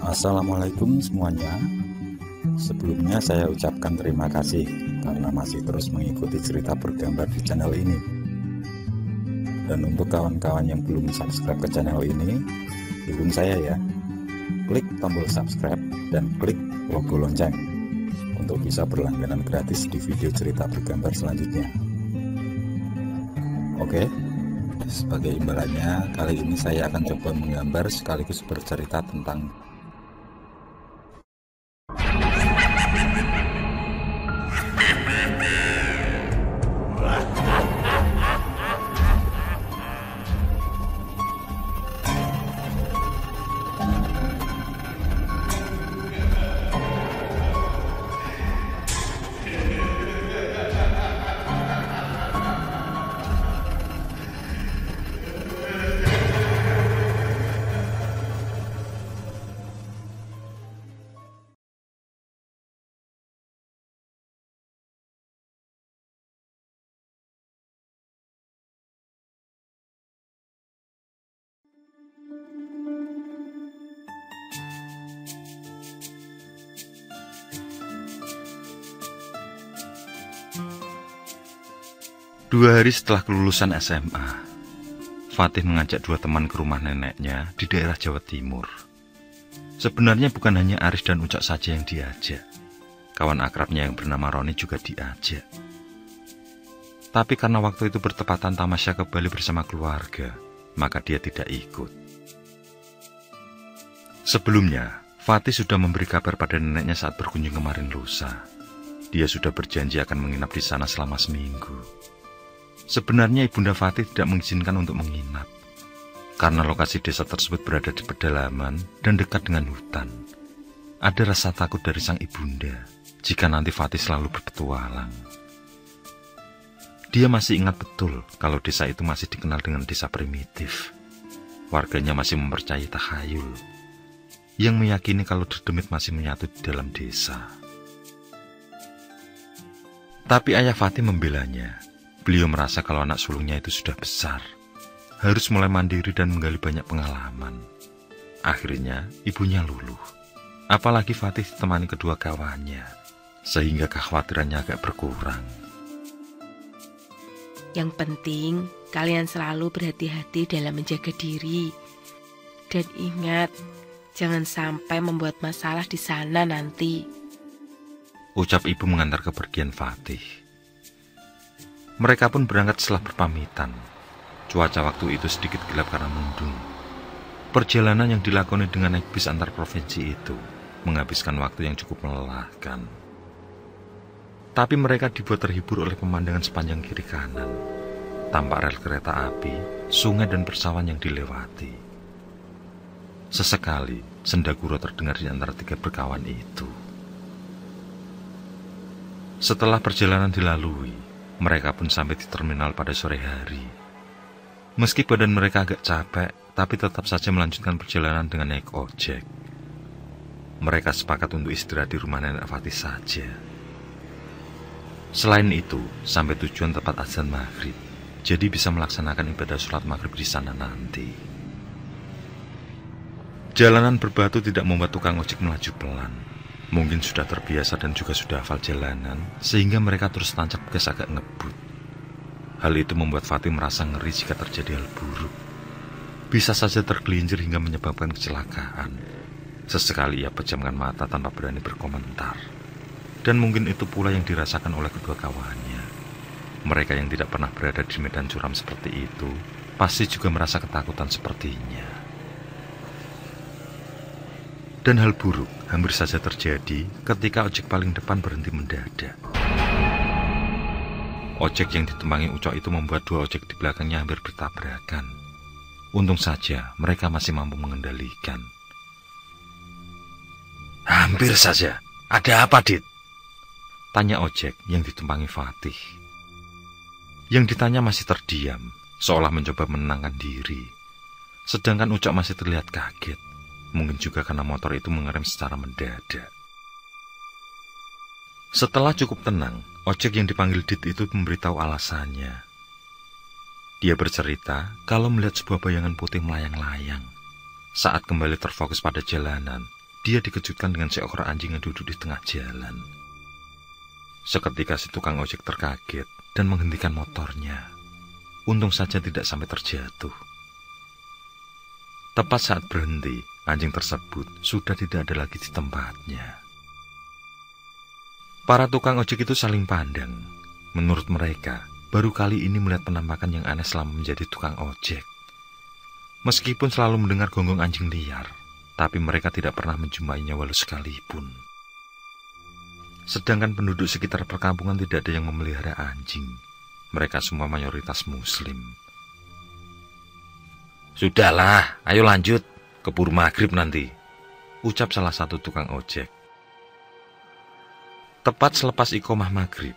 Assalamualaikum semuanya. Sebelumnya saya ucapkan terima kasih karena masih terus mengikuti cerita bergambar di channel ini. Dan untuk kawan-kawan yang belum subscribe ke channel ini, dukung saya ya. Klik tombol subscribe dan klik logo lonceng untuk bisa berlangganan gratis di video cerita bergambar selanjutnya. Oke, sebagai imbalannya kali ini saya akan coba menggambar sekaligus bercerita tentang Dua hari setelah kelulusan SMA, Fatih mengajak dua teman ke rumah neneknya di daerah Jawa Timur. Sebenarnya bukan hanya Aris dan Ucok saja yang diajak. Kawan akrabnya yang bernama Roni juga diajak. Tapi karena waktu itu bertepatan tamasya ke Bali bersama keluarga, maka dia tidak ikut. Sebelumnya, Fatih sudah memberi kabar pada neneknya saat berkunjung kemarin lusa. Dia sudah berjanji akan menginap di sana selama seminggu. Sebenarnya Ibunda Fatih tidak mengizinkan untuk menginap, karena lokasi desa tersebut berada di pedalaman dan dekat dengan hutan. Ada rasa takut dari sang ibunda jika nanti Fatih selalu berpetualang. Dia masih ingat betul kalau desa itu masih dikenal dengan desa primitif. Warganya masih mempercayai takhayul, yang meyakini kalau dedemit masih menyatu di dalam desa. Tapi ayah Fatih membelanya. Beliau merasa kalau anak sulungnya itu sudah besar, harus mulai mandiri dan menggali banyak pengalaman. Akhirnya ibunya luluh, apalagi Fatih ditemani kedua kawannya, sehingga kekhawatirannya agak berkurang. Yang penting kalian selalu berhati-hati dalam menjaga diri. Dan ingat, jangan sampai membuat masalah di sana nanti, ucap ibu mengantar kepergian Fatih. Mereka pun berangkat setelah berpamitan. Cuaca waktu itu sedikit gelap karena mendung. Perjalanan yang dilakoni dengan naik bis antar provinsi itu menghabiskan waktu yang cukup melelahkan. Tapi mereka dibuat terhibur oleh pemandangan sepanjang kiri kanan. Tampak rel kereta api, sungai dan persawahan yang dilewati. Sesekali, senda gurau terdengar di antara tiga berkawan itu. Setelah perjalanan dilalui, mereka pun sampai di terminal pada sore hari. Meski badan mereka agak capek, tapi tetap saja melanjutkan perjalanan dengan naik ojek. Mereka sepakat untuk istirahat di rumah nenek Fatih saja. Selain itu, sampai tujuan tepat azan maghrib, jadi bisa melaksanakan ibadah sholat maghrib di sana nanti. Jalanan berbatu tidak membuat tukang ojek melaju pelan. Mungkin sudah terbiasa dan juga sudah hafal jalanan, sehingga mereka terus tancap gas agak ngebut. Hal itu membuat Fatih merasa ngeri jika terjadi hal buruk. Bisa saja tergelincir hingga menyebabkan kecelakaan. Sesekali ia pejamkan mata tanpa berani berkomentar. Dan mungkin itu pula yang dirasakan oleh kedua kawannya. Mereka yang tidak pernah berada di medan curam seperti itu, pasti juga merasa ketakutan sepertinya. Dan hal buruk hampir saja terjadi ketika ojek paling depan berhenti mendadak. Ojek yang ditumpangi Ucok itu membuat dua ojek di belakangnya hampir bertabrakan. Untung saja mereka masih mampu mengendalikan. Hampir saja. Ada apa, Dit? Tanya ojek yang ditumpangi Fatih. Yang ditanya masih terdiam, seolah mencoba menenangkan diri. Sedangkan Ucok masih terlihat kaget. Mungkin juga karena motor itu mengerem secara mendadak. Setelah cukup tenang, ojek yang dipanggil Dit itu memberitahu alasannya. Dia bercerita kalau melihat sebuah bayangan putih melayang-layang. Saat kembali terfokus pada jalanan, dia dikejutkan dengan seekor anjing yang duduk di tengah jalan. Seketika si tukang ojek terkaget dan menghentikan motornya. Untung saja tidak sampai terjatuh. Tepat saat berhenti, anjing tersebut sudah tidak ada lagi di tempatnya. Para tukang ojek itu saling pandang. Menurut mereka, baru kali ini melihat penampakan yang aneh selama menjadi tukang ojek. Meskipun selalu mendengar gonggong anjing liar, tapi mereka tidak pernah menjumpainya walau sekalipun. Sedangkan penduduk sekitar perkampungan tidak ada yang memelihara anjing. Mereka semua mayoritas muslim. "Sudahlah, ayo lanjut, keburu maghrib nanti," ucap salah satu tukang ojek. Tepat selepas iqomah maghrib,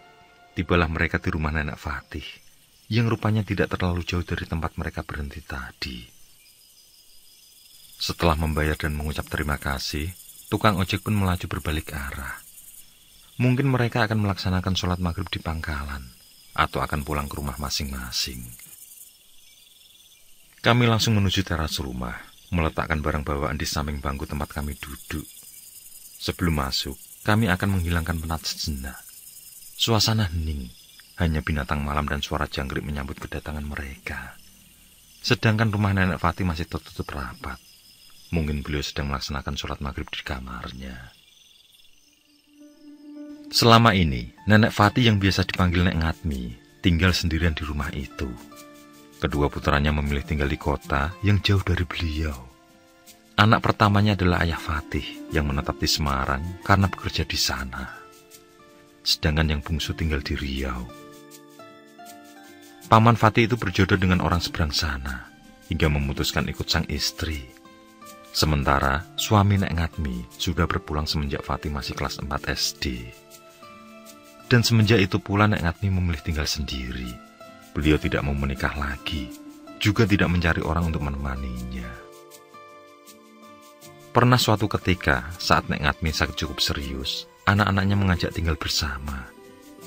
tibalah mereka di rumah Nenek Fatih, yang rupanya tidak terlalu jauh dari tempat mereka berhenti tadi. Setelah membayar dan mengucap terima kasih, tukang ojek pun melaju berbalik arah. Mungkin mereka akan melaksanakan sholat maghrib di pangkalan, atau akan pulang ke rumah masing-masing. Kami langsung menuju teras rumah, meletakkan barang bawaan di samping bangku tempat kami duduk. Sebelum masuk, kami akan menghilangkan penat sejenak. Suasana hening, hanya binatang malam dan suara jangkrik menyambut kedatangan mereka. Sedangkan rumah Nenek Fatih masih tertutup rapat. Mungkin beliau sedang melaksanakan sholat maghrib di kamarnya. Selama ini, Nenek Fatih yang biasa dipanggil Nek Ngatmi tinggal sendirian di rumah itu. Kedua putranya memilih tinggal di kota yang jauh dari beliau. Anak pertamanya adalah Ayah Fatih yang menetap di Semarang karena bekerja di sana. Sedangkan yang bungsu tinggal di Riau. Paman Fatih itu berjodoh dengan orang seberang sana hingga memutuskan ikut sang istri. Sementara suami Nek Ngatmi sudah berpulang semenjak Fatih masih kelas 4 SD. Dan semenjak itu pula Nek Ngatmi memilih tinggal sendiri. Beliau tidak mau menikah lagi, juga tidak mencari orang untuk menemaninya. Pernah suatu ketika, saat Nek Ngatmi sakit cukup serius, anak-anaknya mengajak tinggal bersama.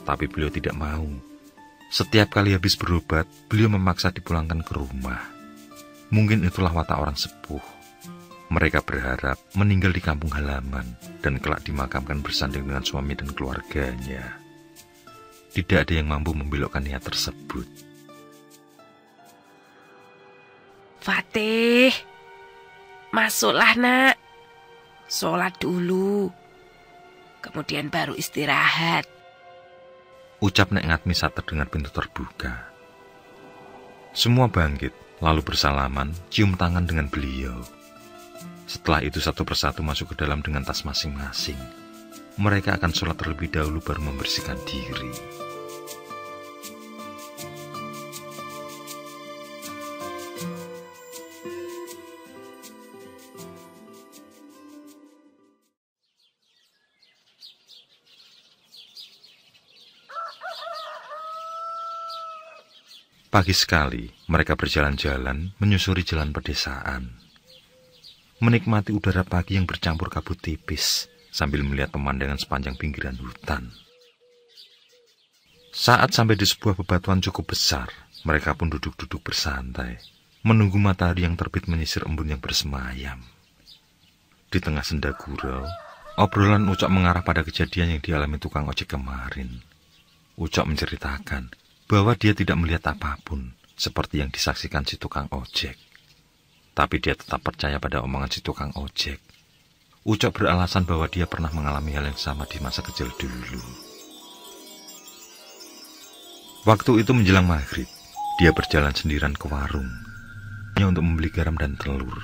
Tapi beliau tidak mau. Setiap kali habis berobat, beliau memaksa dipulangkan ke rumah. Mungkin itulah watak orang sepuh. Mereka berharap meninggal di kampung halaman dan kelak dimakamkan bersanding dengan suami dan keluarganya. Tidak ada yang mampu membelokkan niat tersebut. "Fatih, masuklah nak. Sholat dulu. Kemudian baru istirahat," ucap Nek Ngatmi saat terdengar pintu terbuka. Semua bangkit, lalu bersalaman, cium tangan dengan beliau. Setelah itu satu persatu masuk ke dalam dengan tas masing-masing. Mereka akan sholat terlebih dahulu baru membersihkan diri. Pagi sekali, mereka berjalan-jalan menyusuri jalan pedesaan. Menikmati udara pagi yang bercampur kabut tipis, sambil melihat pemandangan sepanjang pinggiran hutan. Saat sampai di sebuah bebatuan cukup besar, mereka pun duduk-duduk bersantai, menunggu matahari yang terbit menyisir embun yang bersemayam. Di tengah senda gurau, obrolan Ucok mengarah pada kejadian yang dialami tukang ojek kemarin. Ucok menceritakan bahwa dia tidak melihat apapun seperti yang disaksikan si tukang ojek. Tapi dia tetap percaya pada omongan si tukang ojek. Ucok beralasan bahwa dia pernah mengalami hal yang sama di masa kecil dulu. Waktu itu menjelang maghrib, dia berjalan sendirian ke warung. Hanya untuk membeli garam dan telur,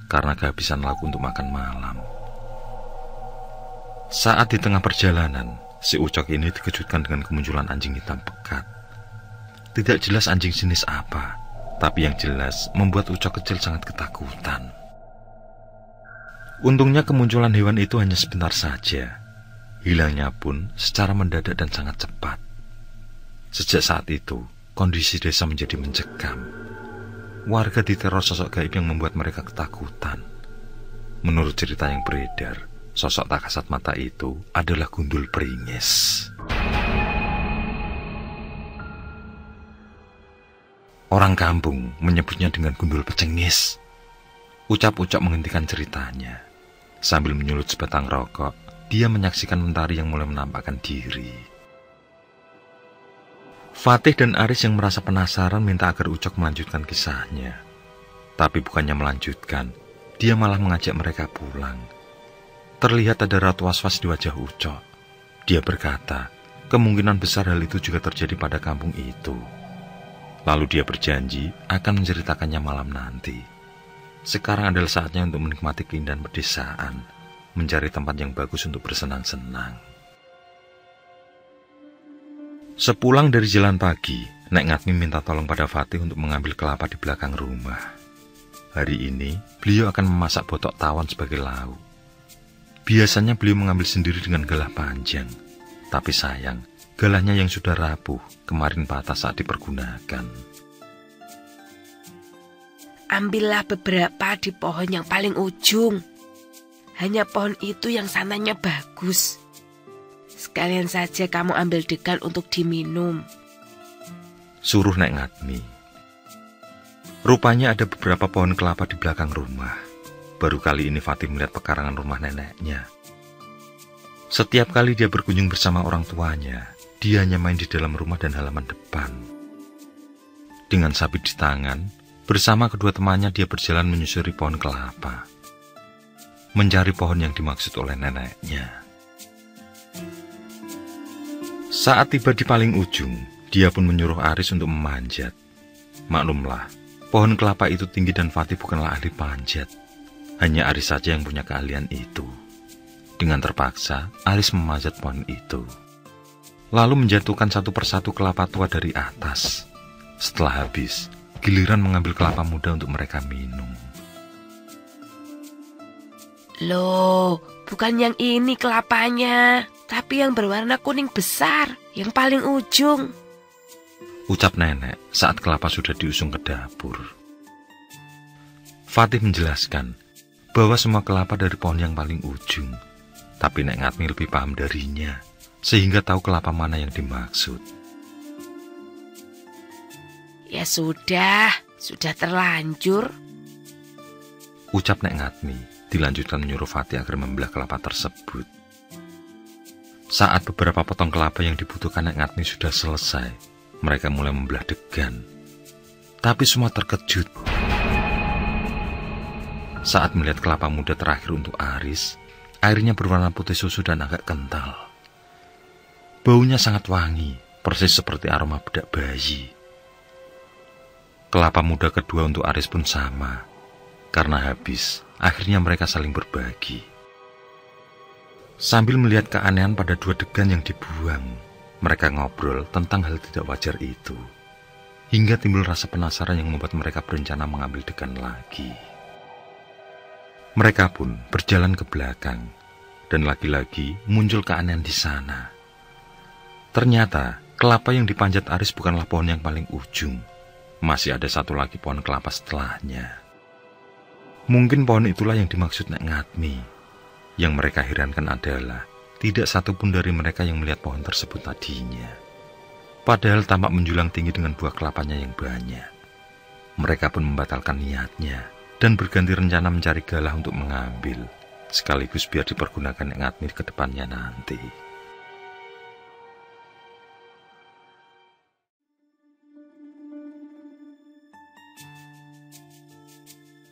karena kehabisan lauk untuk makan malam. Saat di tengah perjalanan, si Ucok ini dikejutkan dengan kemunculan anjing hitam pekat. Tidak jelas anjing jenis apa, tapi yang jelas membuat Ucok kecil sangat ketakutan. Untungnya kemunculan hewan itu hanya sebentar saja. Hilangnya pun secara mendadak dan sangat cepat. Sejak saat itu, kondisi desa menjadi mencekam. Warga diteror sosok gaib yang membuat mereka ketakutan. Menurut cerita yang beredar, sosok tak kasat mata itu adalah Gundul Pringis. Orang kampung menyebutnya dengan Gundul Pecengis. Ucap-ucap menghentikan ceritanya. Sambil menyulut sebatang rokok, dia menyaksikan Mentari yang mulai menampakkan diri. Fatih dan Aris yang merasa penasaran minta agar Ucok melanjutkan kisahnya. Tapi bukannya melanjutkan, dia malah mengajak mereka pulang. Terlihat ada raut was-was di wajah Ucok. Dia berkata, kemungkinan besar hal itu juga terjadi pada kampung itu. Lalu dia berjanji akan menceritakannya malam nanti. Sekarang adalah saatnya untuk menikmati keindahan pedesaan, mencari tempat yang bagus untuk bersenang-senang. Sepulang dari jalan pagi, Nek Ngatmi minta tolong pada Fatih untuk mengambil kelapa di belakang rumah. Hari ini, beliau akan memasak botok tawon sebagai lauk. Biasanya beliau mengambil sendiri dengan galah panjang, tapi sayang, galahnya yang sudah rapuh kemarin patah saat dipergunakan. Ambillah beberapa di pohon yang paling ujung. Hanya pohon itu yang sananya bagus. Sekalian saja kamu ambil degan untuk diminum, suruh Nek Ngatmi. Rupanya ada beberapa pohon kelapa di belakang rumah. Baru kali ini Fatih melihat pekarangan rumah neneknya. Setiap kali dia berkunjung bersama orang tuanya, dia hanya main di dalam rumah dan halaman depan. Dengan sabit di tangan, bersama kedua temannya dia berjalan menyusuri pohon kelapa, mencari pohon yang dimaksud oleh neneknya. Saat tiba di paling ujung, dia pun menyuruh Aris untuk memanjat. Maklumlah, pohon kelapa itu tinggi dan Fatih bukanlah ahli panjat. Hanya Aris saja yang punya keahlian itu. Dengan terpaksa, Aris memanjat pohon itu, lalu menjatuhkan satu persatu kelapa tua dari atas. Setelah habis, giliran mengambil kelapa muda untuk mereka minum. Loh, bukan yang ini kelapanya, tapi yang berwarna kuning besar, yang paling ujung, ucap nenek saat kelapa sudah diusung ke dapur. Fatih menjelaskan bahwa semua kelapa dari pohon yang paling ujung, tapi Nek Ngatmi lebih paham darinya, sehingga tahu kelapa mana yang dimaksud. Ya sudah terlanjur, ucap Nek Ngatmi, dilanjutkan menyuruh Fatih agar membelah kelapa tersebut. Saat beberapa potong kelapa yang dibutuhkan Nek Ngatmi sudah selesai, mereka mulai membelah degan. Tapi semua terkejut saat melihat kelapa muda terakhir untuk Aris. Airnya berwarna putih susu dan agak kental. Baunya sangat wangi, persis seperti aroma bedak bayi. Kelapa muda kedua untuk Aris pun sama. Karena habis, akhirnya mereka saling berbagi. Sambil melihat keanehan pada dua degan yang dibuang, mereka ngobrol tentang hal tidak wajar itu. Hingga timbul rasa penasaran yang membuat mereka berencana mengambil degan lagi. Mereka pun berjalan ke belakang, dan lagi-lagi muncul keanehan di sana. Ternyata, kelapa yang dipanjat Aris bukanlah pohon yang paling ujung. Masih ada satu lagi pohon kelapa setelahnya. Mungkin pohon itulah yang dimaksud Nek Ngatmi. Yang mereka herankan adalah tidak satupun dari mereka yang melihat pohon tersebut tadinya. Padahal tampak menjulang tinggi dengan buah kelapanya yang banyak. Mereka pun membatalkan niatnya dan berganti rencana mencari galah untuk mengambil, sekaligus biar dipergunakan Nek Ngatmi ke depannya nanti.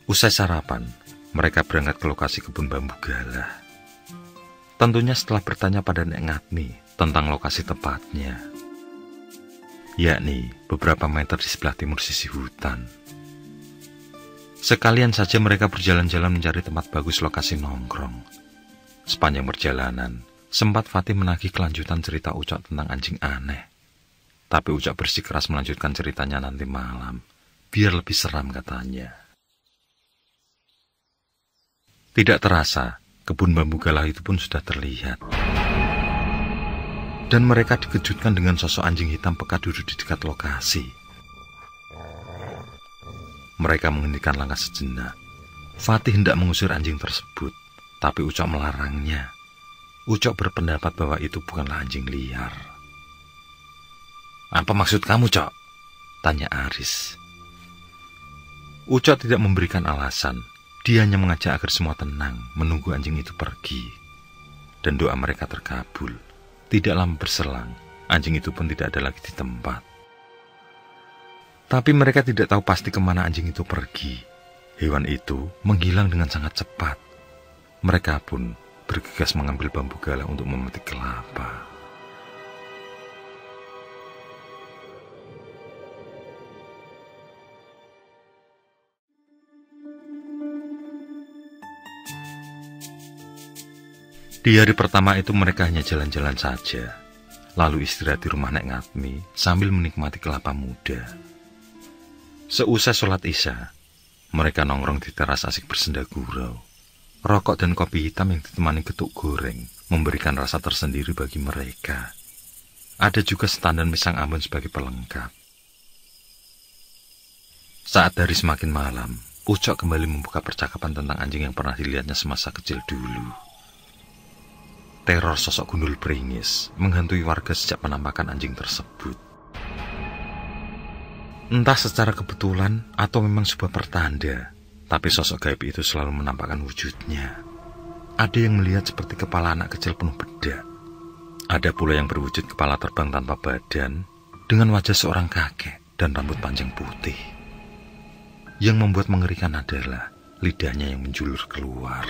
Usai sarapan, mereka berangkat ke lokasi kebun bambu galah. Tentunya setelah bertanya pada Nek Ngatmi tentang lokasi tepatnya, yakni beberapa meter di sebelah timur sisi hutan. Sekalian saja mereka berjalan-jalan mencari tempat bagus lokasi nongkrong. Sepanjang perjalanan, sempat Fatih menagih kelanjutan cerita Ucok tentang anjing aneh. Tapi Ucok bersikeras melanjutkan ceritanya nanti malam, biar lebih seram katanya. Tidak terasa, kebun bambu galah itu pun sudah terlihat. Dan mereka dikejutkan dengan sosok anjing hitam pekat duduk di dekat lokasi. Mereka menghentikan langkah sejenak. Fatih hendak mengusir anjing tersebut, tapi Ucok melarangnya. Ucok berpendapat bahwa itu bukanlah anjing liar. "Apa maksud kamu, Cok?" tanya Aris. Ucok tidak memberikan alasan. Dia hanya mengajak agar semua tenang, menunggu anjing itu pergi. Dan doa mereka terkabul. Tidak lama berselang, anjing itu pun tidak ada lagi di tempat. Tapi mereka tidak tahu pasti kemana anjing itu pergi. Hewan itu menghilang dengan sangat cepat. Mereka pun bergegas mengambil bambu galah untuk memetik kelapa. Di hari pertama itu mereka hanya jalan-jalan saja, lalu istirahat di rumah Nek Ngatmi sambil menikmati kelapa muda. Seusai sholat Isya, mereka nongkrong di teras asik bersenda gurau. Rokok dan kopi hitam yang ditemani getuk goreng memberikan rasa tersendiri bagi mereka. Ada juga setandan pisang ambon sebagai pelengkap. Saat hari semakin malam, Ucok kembali membuka percakapan tentang anjing yang pernah dilihatnya semasa kecil dulu. Teror sosok gundul beringis menghantui warga sejak penampakan anjing tersebut. Entah secara kebetulan atau memang sebuah pertanda, tapi sosok gaib itu selalu menampakkan wujudnya. Ada yang melihat seperti kepala anak kecil penuh bedak. Ada pula yang berwujud kepala terbang tanpa badan, dengan wajah seorang kakek dan rambut panjang putih. Yang membuat mengerikan adalah lidahnya yang menjulur keluar.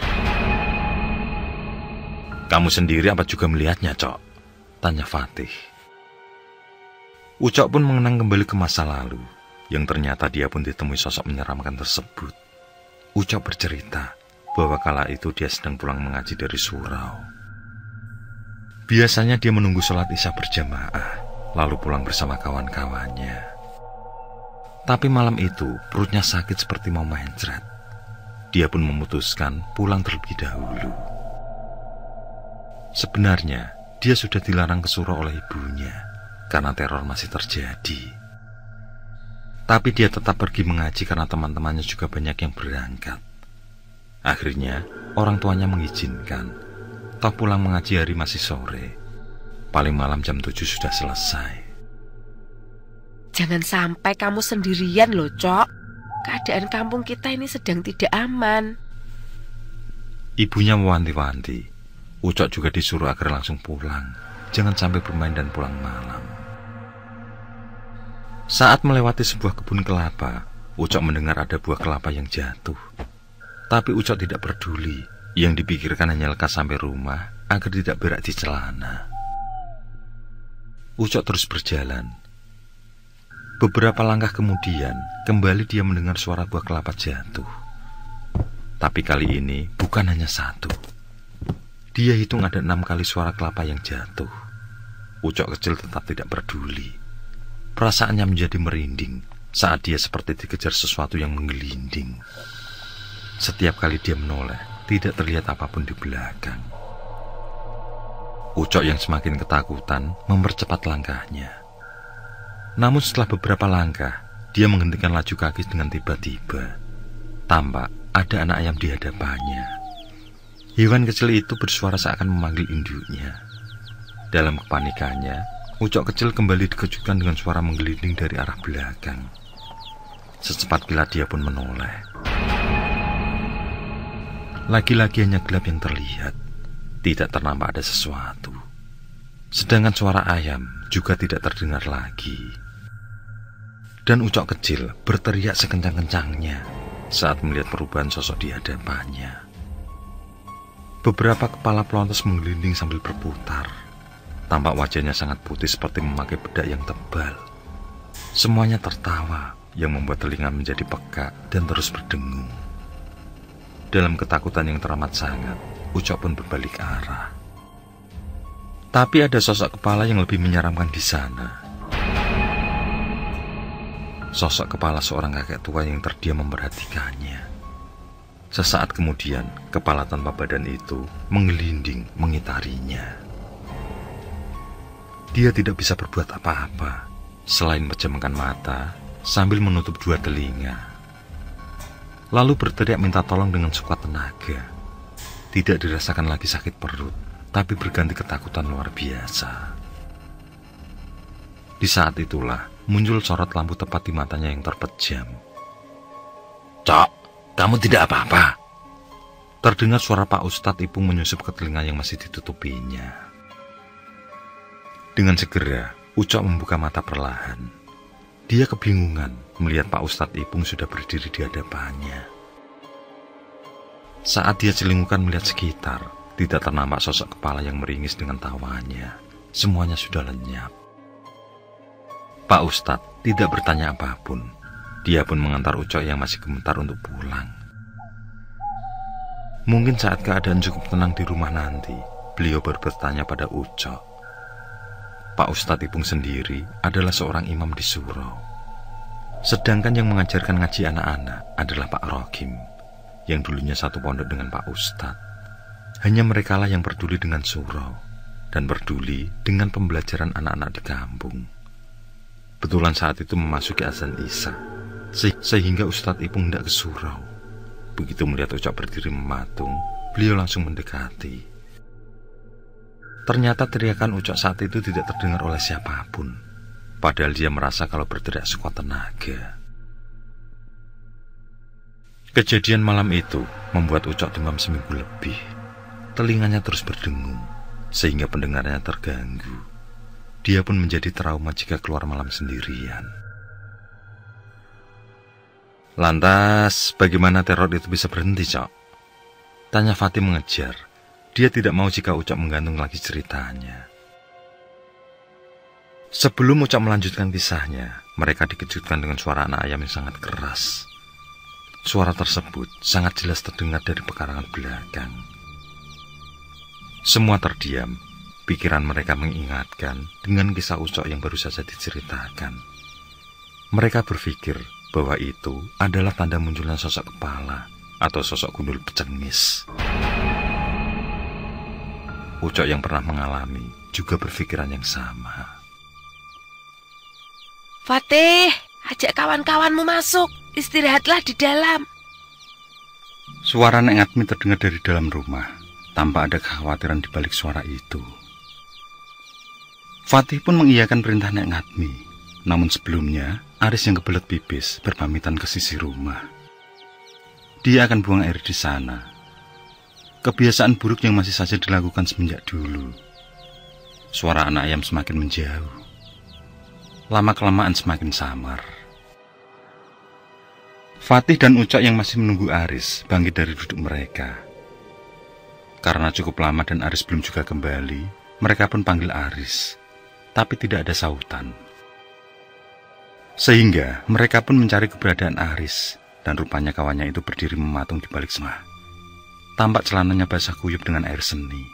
"Kamu sendiri apa juga melihatnya, Cok?" tanya Fatih. Ucok pun mengenang kembali ke masa lalu, yang ternyata dia pun ditemui sosok menyeramkan tersebut. Ucok bercerita bahwa kala itu dia sedang pulang mengaji dari surau. Biasanya dia menunggu sholat Isya berjamaah, lalu pulang bersama kawan-kawannya. Tapi malam itu perutnya sakit seperti mau mencret. Dia pun memutuskan pulang terlebih dahulu. Sebenarnya, dia sudah dilarang ke surau oleh ibunya karena teror masih terjadi. Tapi dia tetap pergi mengaji karena teman-temannya juga banyak yang berangkat. Akhirnya, orang tuanya mengizinkan. Toh pulang mengaji hari masih sore. Paling malam jam 7 sudah selesai. Jangan sampai kamu sendirian loh, Cok. Keadaan kampung kita ini sedang tidak aman. Ibunya mewanti-wanti. Ucok juga disuruh agar langsung pulang. Jangan sampai bermain dan pulang malam. Saat melewati sebuah kebun kelapa, Ucok mendengar ada buah kelapa yang jatuh. Tapi Ucok tidak peduli. Yang dipikirkan hanya lekas sampai rumah agar tidak berak di celana. Ucok terus berjalan. Beberapa langkah kemudian, kembali dia mendengar suara buah kelapa jatuh. Tapi kali ini bukan hanya satu. Dia hitung ada 6 kali suara kelapa yang jatuh. Ucok kecil tetap tidak peduli. Perasaannya menjadi merinding saat dia seperti dikejar sesuatu yang menggelinding. Setiap kali dia menoleh, tidak terlihat apapun di belakang. Ucok yang semakin ketakutan mempercepat langkahnya. Namun setelah beberapa langkah, dia menghentikan laju kaki dengan tiba-tiba. Tampak ada anak ayam di hadapannya. Hewan kecil itu bersuara seakan memanggil induknya. Dalam kepanikannya, Ucok kecil kembali dikejutkan dengan suara menggelinding dari arah belakang. Secepat kilat dia pun menoleh. Lagi-lagi hanya gelap yang terlihat. Tidak ternampak ada sesuatu. Sedangkan suara ayam juga tidak terdengar lagi. Dan Ucok kecil berteriak sekencang-kencangnya saat melihat perubahan sosok di hadapannya. Beberapa kepala pelontos menggelinding sambil berputar. Tampak wajahnya sangat putih seperti memakai bedak yang tebal. Semuanya tertawa yang membuat telinga menjadi peka dan terus berdengung. Dalam ketakutan yang teramat sangat, Ucok pun berbalik arah. Tapi ada sosok kepala yang lebih menyeramkan di sana. Sosok kepala seorang kakek tua yang terdiam memperhatikannya. Sesaat kemudian, kepala tanpa badan itu menggelinding mengitarinya. Dia tidak bisa berbuat apa-apa, selain memejamkan mata sambil menutup dua telinga. Lalu berteriak minta tolong dengan sekuat tenaga. Tidak dirasakan lagi sakit perut, tapi berganti ketakutan luar biasa. Di saat itulah, muncul sorot lampu tepat di matanya yang terpejam. "Cok, kamu tidak apa-apa?" terdengar suara Pak Ustadz Ipung menyusup ke telinga yang masih ditutupinya. Dengan segera, Ucok membuka mata perlahan. Dia kebingungan melihat Pak Ustadz Ipung sudah berdiri di hadapannya. Saat dia celingukan melihat sekitar, tidak ternampak sosok kepala yang meringis dengan tawanya. Semuanya sudah lenyap. Pak Ustadz tidak bertanya apapun. Dia pun mengantar Ucok yang masih gemetar untuk pulang. Mungkin saat keadaan cukup tenang di rumah nanti, beliau baru bertanya pada Ucok. Pak Ustadz Ipung sendiri adalah seorang imam di surau. Sedangkan yang mengajarkan ngaji anak-anak adalah Pak Rokim, yang dulunya satu pondok dengan Pak Ustadz. Hanya merekalah yang peduli dengan surau, dan peduli dengan pembelajaran anak-anak di kampung. Betulan saat itu memasuki azan Isya, sehingga Ustadz Ipung hendak ke surau. Begitu melihat Ucok berdiri mematung, beliau langsung mendekati. Ternyata teriakan Ucok saat itu tidak terdengar oleh siapapun, padahal dia merasa kalau berteriak sekuat tenaga. Kejadian malam itu membuat Ucok demam seminggu lebih. Telinganya terus berdengung, sehingga pendengarannya terganggu. Dia pun menjadi trauma jika keluar malam sendirian. Lantas, bagaimana teror itu bisa berhenti, Cok? Tanya Fatih mengejar. Dia tidak mau jika Ucok menggantung lagi ceritanya. Sebelum Ucok melanjutkan kisahnya, mereka dikejutkan dengan suara anak ayam yang sangat keras. Suara tersebut sangat jelas terdengar dari pekarangan belakang. Semua terdiam, pikiran mereka mengingatkan dengan kisah Ucok yang baru saja diceritakan. Mereka berpikir bahwa itu adalah tanda munculnya sosok kepala atau sosok gundul pecengis. Ucok yang pernah mengalami juga berpikiran yang sama. Fatih, ajak kawan-kawanmu masuk. Istirahatlah di dalam. Suara Nek Ngatmi terdengar dari dalam rumah, tanpa ada kekhawatiran di balik suara itu. Fatih pun mengiyakan perintah Nek Ngatmi. Namun sebelumnya, Aris yang kebelet pipis berpamitan ke sisi rumah. Dia akan buang air di sana. Kebiasaan buruk yang masih saja dilakukan semenjak dulu. Suara anak ayam semakin menjauh. Lama-kelamaan semakin samar. Fatih dan Ucok yang masih menunggu Aris bangkit dari duduk mereka. Karena cukup lama dan Aris belum juga kembali, mereka pun panggil Aris. Tapi tidak ada sautan. Sehingga mereka pun mencari keberadaan Aris, dan rupanya kawannya itu berdiri mematung di balik semah. Tampak celananya basah kuyup dengan air seni.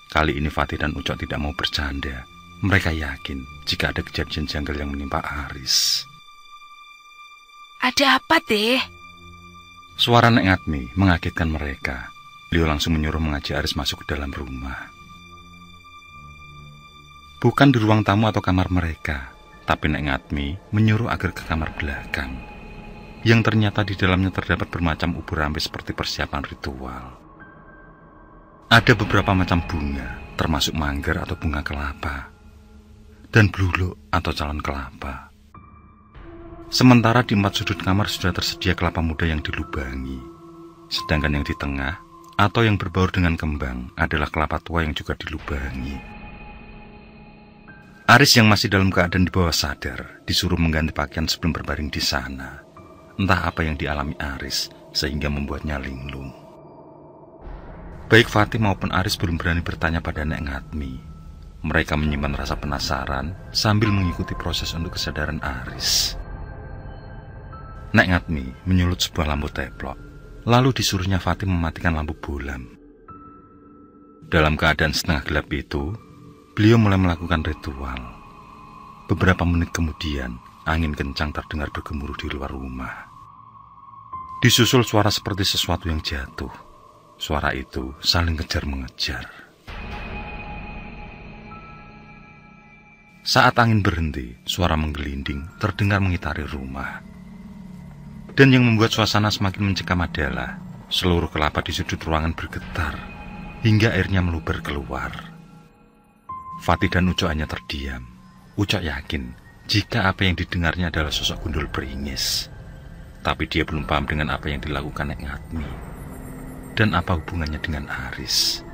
Kali ini Fatih dan Ucok tidak mau bercanda. Mereka yakin jika ada kejadian janggal yang menimpa Aris. Ada apa, Teh? Suara Nek Ngatmi mengagetkan mereka. Beliau langsung menyuruh mengajak Aris masuk ke dalam rumah. Bukan di ruang tamu atau kamar mereka, tapi Nek Ngatmi menyuruh agar ke kamar belakang, yang ternyata di dalamnya terdapat bermacam ubur ampis seperti persiapan ritual. Ada beberapa macam bunga, termasuk manggar atau bunga kelapa, dan bluluk atau calon kelapa. Sementara di 4 sudut kamar sudah tersedia kelapa muda yang dilubangi, sedangkan yang di tengah atau yang berbaur dengan kembang adalah kelapa tua yang juga dilubangi. Aris yang masih dalam keadaan di bawah sadar disuruh mengganti pakaian sebelum berbaring di sana. Entah apa yang dialami Aris sehingga membuatnya linglung. Baik Fatih maupun Aris belum berani bertanya pada Nek Ngatmi. Mereka menyimpan rasa penasaran sambil mengikuti proses untuk kesadaran Aris. Nek Ngatmi menyulut sebuah lampu teplok, lalu disuruhnya Fatih mematikan lampu bolam. Dalam keadaan setengah gelap itu, beliau mulai melakukan ritual. Beberapa menit kemudian, angin kencang terdengar bergemuruh di luar rumah. Disusul suara seperti sesuatu yang jatuh. Suara itu saling kejar-mengejar. Saat angin berhenti, suara menggelinding terdengar mengitari rumah. Dan yang membuat suasana semakin mencekam adalah seluruh kelapa di sudut ruangan bergetar hingga airnya meluber keluar. Fatih dan Ucok hanya terdiam. Ucok yakin jika apa yang didengarnya adalah sosok gundul beringis. Tapi dia belum paham dengan apa yang dilakukan Nek Ngatmi. Dan apa hubungannya dengan Aris?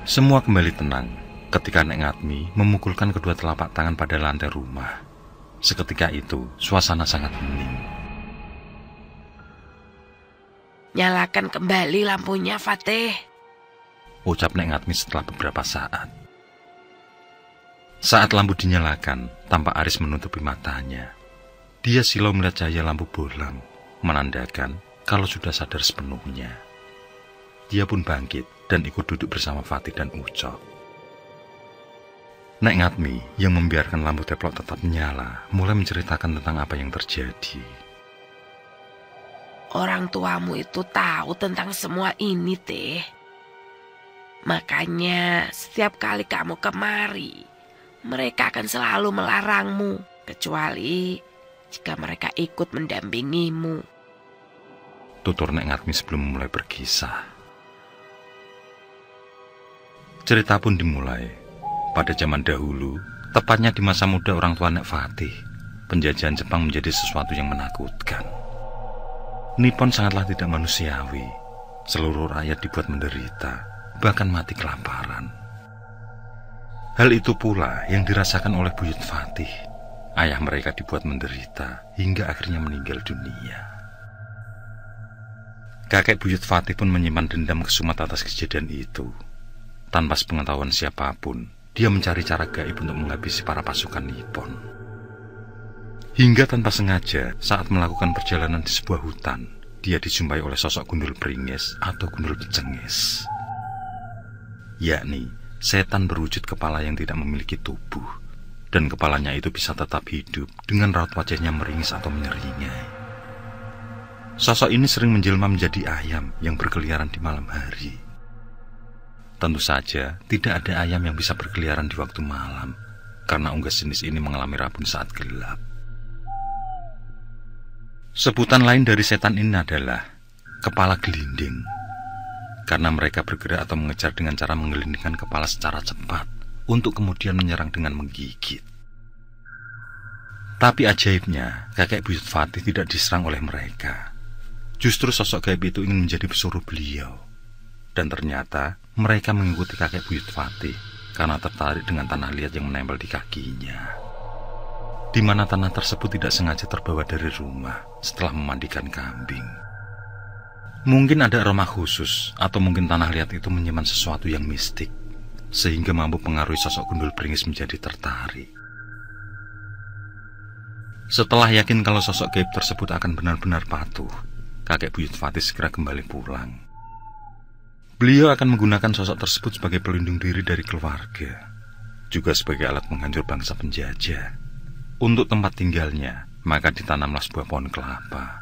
Semua kembali tenang ketika Nek Ngatmi memukulkan kedua telapak tangan pada lantai rumah. Seketika itu, suasana sangat hening. Nyalakan kembali lampunya, Fatih, ucap Nek Ngatmi setelah beberapa saat. Saat lampu dinyalakan, tampak Aris menutupi matanya. Dia silau melihat cahaya lampu bohlam, menandakan kalau sudah sadar sepenuhnya. Dia pun bangkit dan ikut duduk bersama Fatih dan Ucok. Nek Ngatmi yang membiarkan lampu teplok tetap menyala, mulai menceritakan tentang apa yang terjadi. Orang tuamu itu tahu tentang semua ini, Teh. Makanya setiap kali kamu kemari, mereka akan selalu melarangmu, kecuali jika mereka ikut mendampingimu, tutur Nek Ngatmi sebelum mulai berkisah. Cerita pun dimulai. Pada zaman dahulu, tepatnya di masa muda orang tua Nek Fatih, penjajahan Jepang menjadi sesuatu yang menakutkan. Nippon sangatlah tidak manusiawi. Seluruh rakyat dibuat menderita, bahkan mati kelaparan. Hal itu pula yang dirasakan oleh Buyut Fatih. Ayah mereka dibuat menderita hingga akhirnya meninggal dunia. Kakek Buyut Fatih pun menyimpan dendam kesumat atas kejadian itu. Tanpa sepengetahuan siapapun, dia mencari cara gaib untuk menghabisi para pasukan Nippon. Hingga tanpa sengaja, saat melakukan perjalanan di sebuah hutan, dia dijumpai oleh sosok gundul pringis atau gundul cengis, yakni setan berwujud kepala yang tidak memiliki tubuh, dan kepalanya itu bisa tetap hidup dengan raut wajahnya meringis atau menyeringai. Sosok ini sering menjelma menjadi ayam yang berkeliaran di malam hari. Tentu saja tidak ada ayam yang bisa berkeliaran di waktu malam, karena unggas jenis ini mengalami rabun saat gelap. Sebutan lain dari setan ini adalah kepala gelinding, karena mereka bergerak atau mengejar dengan cara menggelindingkan kepala secara cepat untuk kemudian menyerang dengan menggigit. Tapi ajaibnya, kakek Buyut Fatih tidak diserang oleh mereka. Justru sosok gaib itu ingin menjadi pesuruh beliau. Dan ternyata mereka mengikuti kakek Buyut Fatih karena tertarik dengan tanah liat yang menempel di kakinya, di mana tanah tersebut tidak sengaja terbawa dari rumah setelah memandikan kambing. Mungkin ada aroma khusus, atau mungkin tanah liat itu menyimpan sesuatu yang mistik, sehingga mampu mengaruhi sosok gundul pringis menjadi tertarik. Setelah yakin kalau sosok gaib tersebut akan benar-benar patuh, kakek Buyut Fatih segera kembali pulang. Beliau akan menggunakan sosok tersebut sebagai pelindung diri dari keluarga, juga sebagai alat menghancur bangsa penjajah. Untuk tempat tinggalnya, maka ditanamlah sebuah pohon kelapa.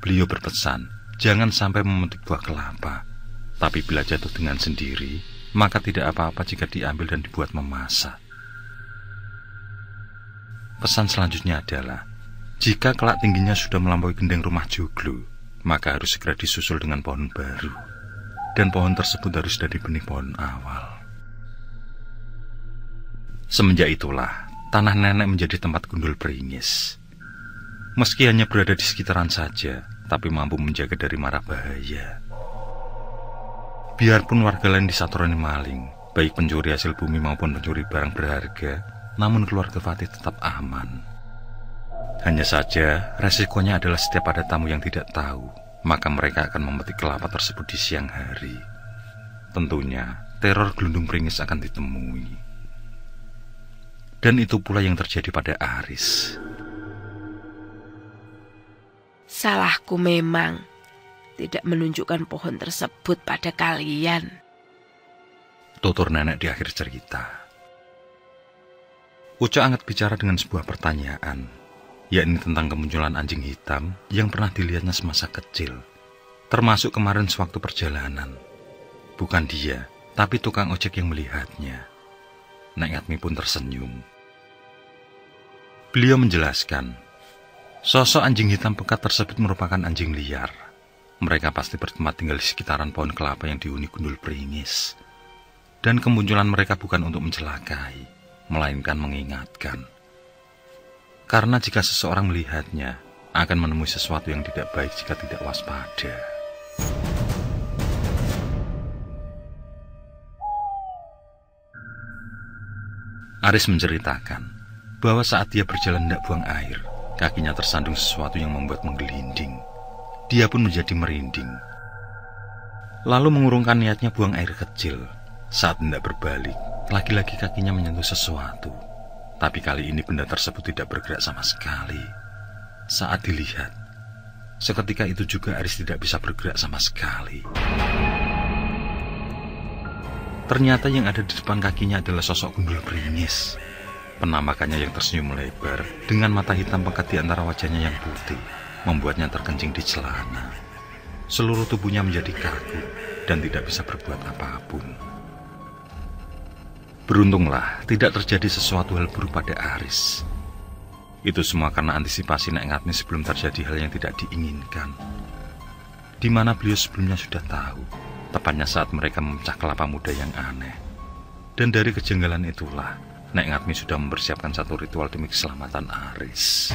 Beliau berpesan, jangan sampai memetik buah kelapa, tapi bila jatuh dengan sendiri, maka tidak apa-apa jika diambil dan dibuat memasak. Pesan selanjutnya adalah, jika kelak tingginya sudah melampaui gendeng rumah joglo, maka harus segera disusul dengan pohon baru, dan pohon tersebut harus dari benih pohon awal. Semenjak itulah, tanah nenek menjadi tempat gundul pringis. Meski hanya berada di sekitaran saja, tapi mampu menjaga dari mara bahaya. Biarpun warga lain disatroni maling, baik pencuri hasil bumi maupun pencuri barang berharga, namun keluarga Fatih tetap aman. Hanya saja, resikonya adalah setiap ada tamu yang tidak tahu, maka mereka akan memetik kelapa tersebut di siang hari. Tentunya, teror gelundung pringis akan ditemui. Dan itu pula yang terjadi pada Aris. Salahku memang tidak menunjukkan pohon tersebut pada kalian, tutur nenek di akhir cerita. Ucok angkat bicara dengan sebuah pertanyaan, yakni tentang kemunculan anjing hitam yang pernah dilihatnya semasa kecil, termasuk kemarin sewaktu perjalanan. Bukan dia, tapi tukang ojek yang melihatnya. Nek Ngatmi pun tersenyum. Beliau menjelaskan, sosok anjing hitam pekat tersebut merupakan anjing liar. Mereka pasti bertempat tinggal di sekitaran pohon kelapa yang dihuni gundul pringis. Dan kemunculan mereka bukan untuk mencelakai, melainkan mengingatkan. Karena jika seseorang melihatnya, akan menemui sesuatu yang tidak baik jika tidak waspada. Aris menceritakan bahwa saat dia berjalan hendak buang air, kakinya tersandung sesuatu yang membuat menggelinding. Dia pun menjadi merinding. Lalu mengurungkan niatnya buang air kecil. Saat hendak berbalik, lagi-lagi kakinya menyentuh sesuatu. Tapi kali ini benda tersebut tidak bergerak sama sekali. Saat dilihat, seketika itu juga Aris tidak bisa bergerak sama sekali. Ternyata yang ada di depan kakinya adalah sosok gundul beringis. Penampakannya yang tersenyum lebar dengan mata hitam pekat di antara wajahnya yang putih membuatnya terkencing di celana. Seluruh tubuhnya menjadi kaku dan tidak bisa berbuat apapun. Beruntunglah tidak terjadi sesuatu hal buruk pada Aris. Itu semua karena antisipasi Nek Ngatmi sebelum terjadi hal yang tidak diinginkan. Di mana beliau sebelumnya sudah tahu, tepatnya saat mereka memecah kelapa muda yang aneh. Dan dari kejanggalan itulah, Nek Ngatmi sudah mempersiapkan satu ritual demi keselamatan Aris.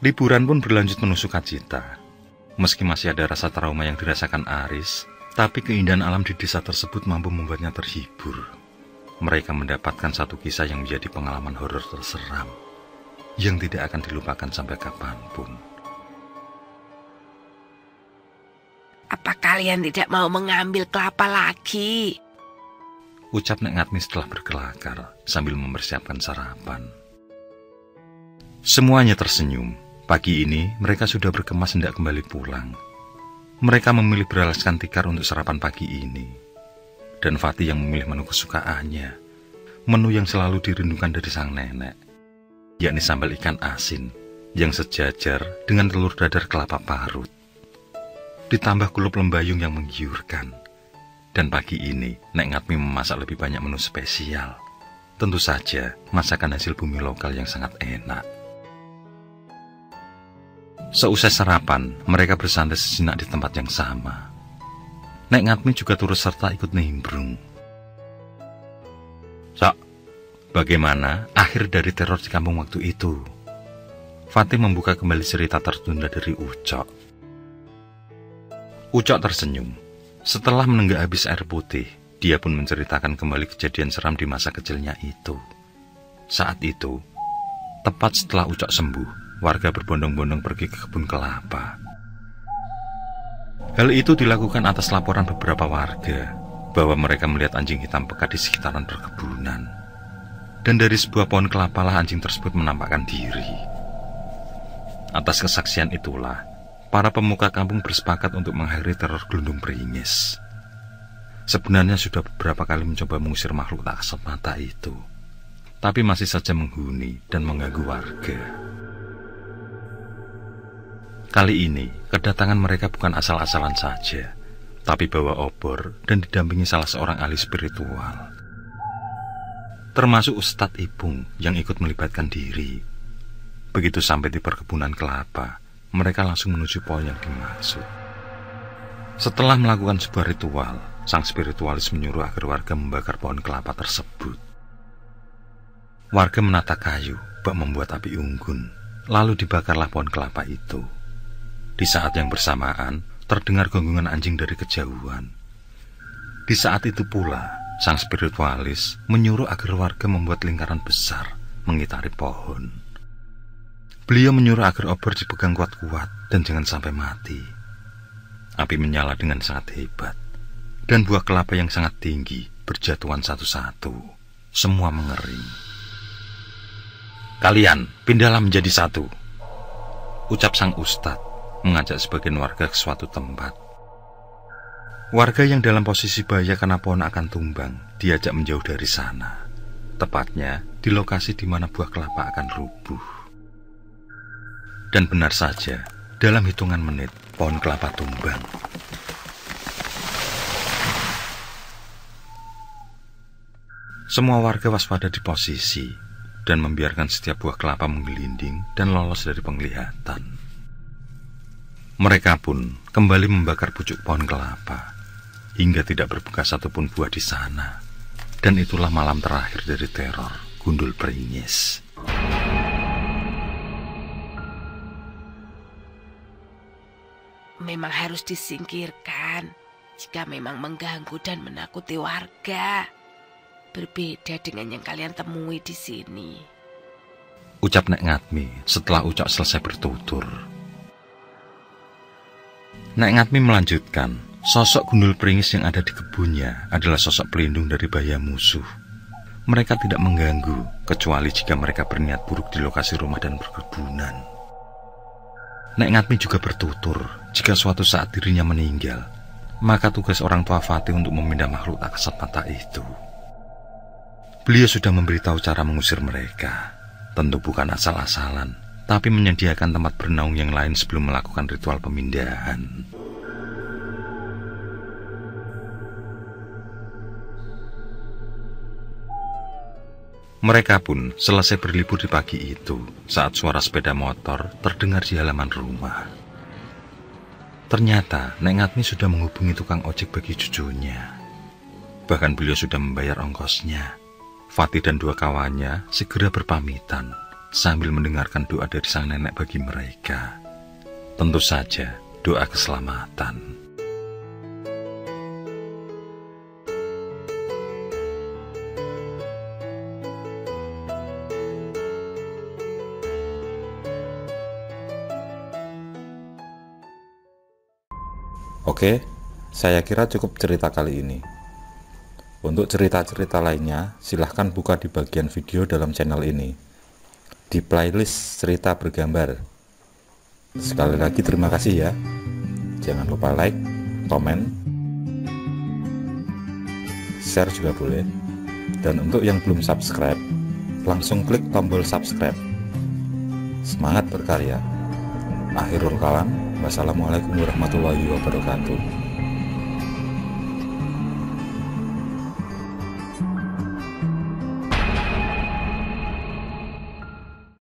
Liburan pun berlanjut penuh sukacita. Meski masih ada rasa trauma yang dirasakan Aris, tapi keindahan alam di desa tersebut mampu membuatnya terhibur. Mereka mendapatkan satu kisah yang menjadi pengalaman horor terseram, yang tidak akan dilupakan sampai kapanpun. Apa kalian tidak mau mengambil kelapa lagi? Ucap Nek Ngatmi setelah berkelakar sambil mempersiapkan sarapan. Semuanya tersenyum. Pagi ini mereka sudah berkemas hendak kembali pulang. Mereka memilih beralaskan tikar untuk sarapan pagi ini. Dan Fatih yang memilih menu kesukaannya. Menu yang selalu dirindukan dari sang nenek, yakni sambal ikan asin yang sejajar dengan telur dadar kelapa parut. Ditambah kulup lembayung yang menggiurkan. Dan pagi ini Nek Ngatmi memasak lebih banyak menu spesial. Tentu saja masakan hasil bumi lokal yang sangat enak. Seusai sarapan, mereka bersantai sejenak di tempat yang sama. Nek Ngatmi juga turut serta ikut nimbrung. Sok, bagaimana akhir dari teror di kampung waktu itu? Fatih membuka kembali cerita tertunda dari Ucok. Ucok tersenyum. Setelah menenggak habis air putih, dia pun menceritakan kembali kejadian seram di masa kecilnya itu. Saat itu, tepat setelah Ucok sembuh, warga berbondong-bondong pergi ke kebun kelapa. Hal itu dilakukan atas laporan beberapa warga bahwa mereka melihat anjing hitam pekat di sekitaran perkebunan. Dan dari sebuah pohon kelapa lah anjing tersebut menampakkan diri. Atas kesaksian itulah, para pemuka kampung bersepakat untuk mengakhiri teror gelundung beringis. Sebenarnya sudah beberapa kali mencoba mengusir makhluk tak kasat mata itu, tapi masih saja menghuni dan mengganggu warga. Kali ini, kedatangan mereka bukan asal-asalan saja, tapi bawa obor dan didampingi salah seorang ahli spiritual. Termasuk Ustadz Ipung yang ikut melibatkan diri. Begitu sampai di perkebunan kelapa, mereka langsung menuju pohon yang dimaksud. Setelah melakukan sebuah ritual, sang spiritualis menyuruh agar warga membakar pohon kelapa tersebut. Warga menata kayu, bak membuat api unggun, lalu dibakarlah pohon kelapa itu. Di saat yang bersamaan, terdengar gonggongan anjing dari kejauhan. Di saat itu pula, sang spiritualis menyuruh agar warga membuat lingkaran besar mengitari pohon. Beliau menyuruh agar obor dipegang kuat-kuat dan jangan sampai mati. Api menyala dengan sangat hebat, dan buah kelapa yang sangat tinggi berjatuhan satu-satu. Semua mengering. Kalian, pindahlah menjadi satu, ucap sang ustadz, mengajak sebagian warga ke suatu tempat. Warga yang dalam posisi bahaya karena pohon akan tumbang diajak menjauh dari sana, tepatnya di lokasi di mana buah kelapa akan rubuh. Dan benar saja, dalam hitungan menit pohon kelapa tumbang. Semua warga waspada di posisi dan membiarkan setiap buah kelapa menggelinding dan lolos dari penglihatan. Mereka pun kembali membakar pucuk pohon kelapa, hingga tidak berbekas satupun buah di sana. Dan itulah malam terakhir dari teror gundul beringis. Memang harus disingkirkan. jika memang mengganggu dan menakuti warga. Berbeda dengan yang kalian temui di sini. Ucap Nek Ngatmi setelah Ucok selesai bertutur. Nek Ngatmi melanjutkan, sosok gundul pringis yang ada di kebunnya adalah sosok pelindung dari bahaya musuh. Mereka tidak mengganggu, kecuali jika mereka berniat buruk di lokasi rumah dan perkebunan. Nek Ngatmi juga bertutur, jika suatu saat dirinya meninggal, maka tugas orang tua Fatih untuk memindah makhluk tak kasat mata itu. Beliau sudah memberitahu cara mengusir mereka. Tentu bukan asal-asalan, tapi menyediakan tempat bernaung yang lain sebelum melakukan ritual pemindahan. Mereka pun selesai berlibur di pagi itu saat suara sepeda motor terdengar di halaman rumah. Ternyata Nek Ngatmi sudah menghubungi tukang ojek bagi cucunya. Bahkan beliau sudah membayar ongkosnya. Fatih dan dua kawannya segera berpamitan sambil mendengarkan doa dari sang nenek bagi mereka. Tentu saja doa keselamatan. Oke, saya kira cukup cerita kali ini. Untuk cerita-cerita lainnya, silahkan buka di bagian video dalam channel ini, di playlist cerita bergambar. Sekali lagi terima kasih ya. Jangan lupa like, komen, share juga boleh. Dan untuk yang belum subscribe, langsung klik tombol subscribe. Semangat berkarya. Akhirul kalam, wassalamualaikum warahmatullahi wabarakatuh.